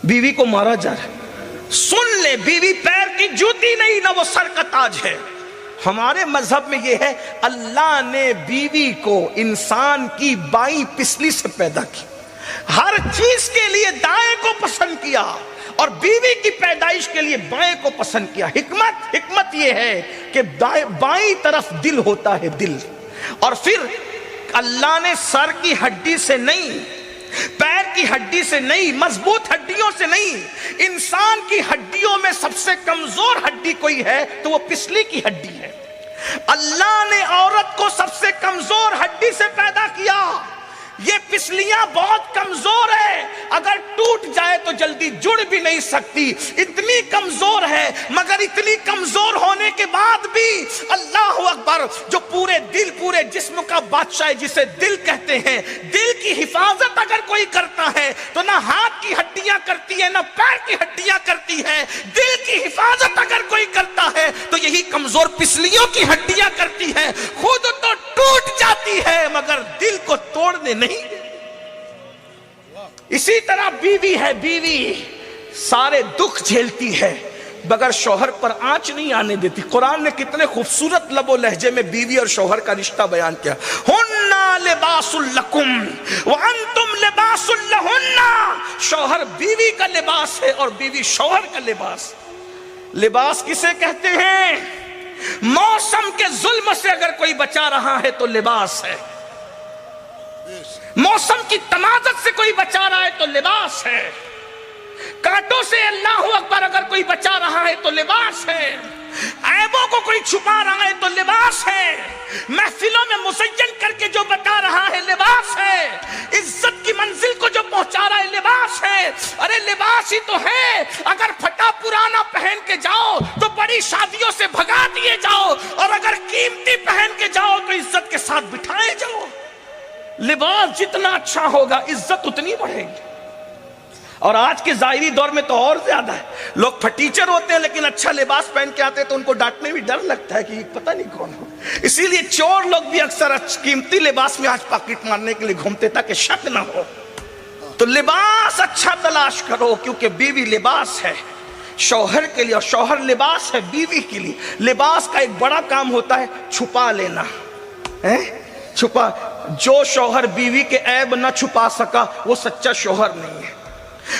بیوی کو مارا جا رہا ہے. سن لے، بیوی پیر کی جوتی نہیں نہ وہ سر کا تاج ہے. ہمارے مذہب میں یہ ہے اللہ نے بیوی کو انسان کی بائیں پسلی سے پیدا کی، ہر چیز کے لیے دائیں کو پسند کیا اور بیوی کی پیدائش کے لیے بائیں کو پسند کیا. حکمت یہ ہے کہ بائیں طرف دل ہوتا ہے، دل. اور پھر اللہ نے سر کی ہڈی سے نہیں، پیر کی ہڈی سے نہیں، مضبوط ہڈیوں سے نہیں، انسان کی ہڈیوں میں سب سے کمزور ہڈی کوئی ہے تو وہ پسلی کی ہڈی ہے. اللہ نے عورت کو سب سے کمزور ہڈی سے پیدا کیا. یہ پسلیاں بہت کمزور ہے، اگر ٹوٹ جائے تو جلدی جڑ بھی نہیں سکتی، اتنی کمزور ہے. مگر اتنی کمزور ہونے کے بعد بھی اللہ اکبر، جو پورے دل پورے جسم کا بادشاہ ہے جسے دل کہتے ہیں، دل کی حفاظت اگر کوئی کرتا ہے تو نہ ہاتھ کی ہڈیاں کرتی ہے نہ پیر کی ہڈیاں کرتی ہے. دل کی حفاظت اگر کوئی کرتا ہے تو یہی کمزور پسلیوں کی ہڈیاں کرتی ہے. خود تو ٹوٹ جاتی ہے مگر دل کو توڑنے نہیں. اسی طرح بیوی ہے، بیوی سارے دکھ جھیلتی ہے مگر شوہر پر آنچ نہیں آنے دیتی. قرآن نے کتنے خوبصورت لب و لہجے میں بیوی اور شوہر کا رشتہ بیان کیا. ہننا لباس لکم وانتم لباس لہننا. شوہر بیوی کا لباس ہے اور بیوی شوہر کا لباس. لباس کسے کہتے ہیں؟ موسم کے ظلم سے اگر کوئی بچا رہا ہے تو لباس ہے. موسم کی تمازت سے کوئی بچا رہا ہے تو لباس ہے. کانٹوں سے اللہ اکبر اگر کوئی بچا رہا ہے تو لباس ہے. عیبوں کو کوئی چھپا رہا ہے تو لباس ہے. محفلوں میں مزین کر کے جو بتا رہا ہے لباس ہے. عزت کی منزل کو جو پہنچا رہا ہے لباس ہے. ارے لباس ہی تو ہے. اگر پھٹا پرانا پہن کے جاؤ تو بڑی شادیوں سے بھگا دیے جاؤ اور اگر قیمتی پہن کے جاؤ تو عزت کے ساتھ بٹھائے جاؤ. لباس جتنا اچھا ہوگا عزت اتنی بڑھے گی. اور آج کے ظاہری دور میں تو اور زیادہ ہے. لوگ پھٹیچر ہوتے ہیں لیکن اچھا لباس پہن کے آتے ہیں تو ان کو ڈانٹنے بھی ڈر لگتا ہے کہ پتہ نہیں کون ہو. اسی لیے چور لوگ بھی اکثر قیمتی لباس میں آج پاکٹ مارنے کے لیے گھومتے تاکہ شک نہ ہو. تو لباس اچھا تلاش کرو کیونکہ بیوی لباس ہے شوہر کے لیے اور شوہر لباس ہے بیوی کے لیے. لباس کا ایک بڑا کام ہوتا ہے چھپا لینا. چھپا، جو شوہر بیوی کے عیب نہ چھپا سکا وہ سچا شوہر نہیں ہے،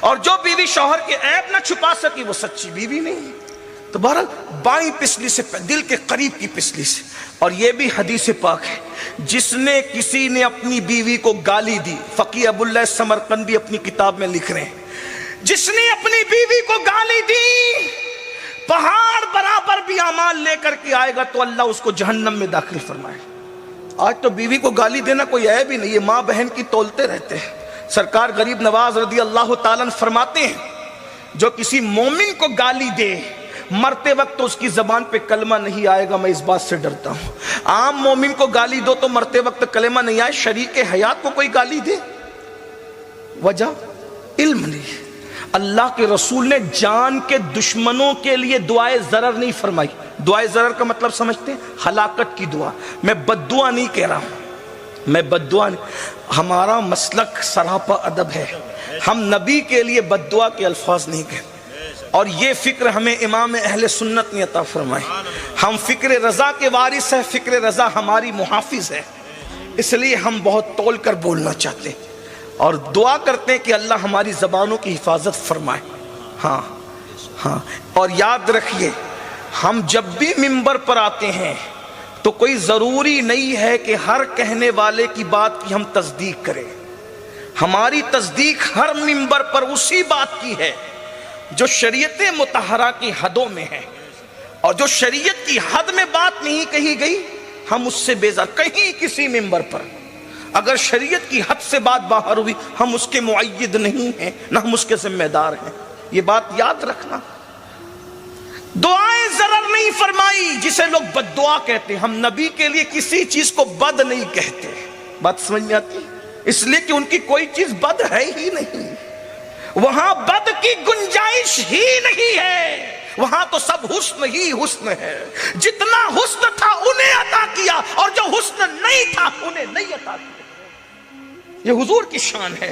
اور جو بیوی شوہر کے عیب نہ چھپا سکی وہ سچی بیوی نہیں ہے. تو بہرحال بائیں پسلی سے، دل کے قریب کی پسلی سے. اور یہ بھی حدیث پاک ہے، جس نے کسی نے اپنی بیوی کو گالی دی، فقیہ ابو اللہ سمرقندی اپنی کتاب میں لکھ رہے ہیں، جس نے اپنی بیوی کو گالی دی پہاڑ برابر بھی اعمال لے کر کے آئے گا تو اللہ اس کو جہنم میں داخل فرمائے. آج تو بیوی کو گالی دینا کوئی عیب ہی نہیں، یہ ماں بہن کی تولتے رہتے ہیں. سرکار غریب نواز رضی اللہ تعالیٰ عنہ فرماتے ہیں جو کسی مومن کو گالی دے مرتے وقت تو اس کی زبان پہ کلمہ نہیں آئے گا، میں اس بات سے ڈرتا ہوں. عام مومن کو گالی دو تو مرتے وقت کلمہ نہیں آئے، شریک حیات کو کوئی گالی دے وجہ علم نہیں. اللہ کے رسول نے جان کے دشمنوں کے لیے دعائے ضرر نہیں فرمائی. دعائے ضرر کا مطلب سمجھتے ہیں؟ ہلاکت کی دعا. میں بد دعا نہیں کہہ رہا ہوں، میں بد دعا نہیں. ہمارا مسلک سراپا ادب ہے، ہم نبی کے لیے بد دعا کے الفاظ نہیں کہتے. اور یہ فکر ہمیں امام اہل سنت نے عطا فرمائی. ہم فکر رضا کے وارث ہیں، فکر رضا ہماری محافظ ہے، اس لیے ہم بہت تول کر بولنا چاہتے ہیں اور دعا کرتے ہیں کہ اللہ ہماری زبانوں کی حفاظت فرمائے. ہاں ہاں. اور یاد رکھیے ہم جب بھی منبر پر آتے ہیں تو کوئی ضروری نہیں ہے کہ ہر کہنے والے کی بات کی ہم تصدیق کریں. ہماری تصدیق ہر منبر پر اسی بات کی ہے جو شریعت مطہرہ کی حدوں میں ہے، اور جو شریعت کی حد میں بات نہیں کہی گئی ہم اس سے بیزار. کہیں کسی منبر پر اگر شریعت کی حد سے بات باہر ہوئی ہم اس کے معید نہیں ہیں، نہ ہم اس کے ذمہ دار ہیں. یہ بات یاد رکھنا. دعائیں ضرر نہیں فرمائی جسے لوگ بد دعا کہتے ہیں. ہم نبی کے لیے کسی چیز کو بد نہیں کہتے. بات سمجھ میں آتی؟ اس لیے کہ ان کی کوئی چیز بد ہے ہی نہیں، وہاں بد کی گنجائش ہی نہیں ہے، وہاں تو سب حسن ہی حسن ہے. جتنا حسن تھا انہیں عطا کیا اور جو حسن نہیں تھا انہیں نہیں عطا کیا. یہ حضور کی شان ہے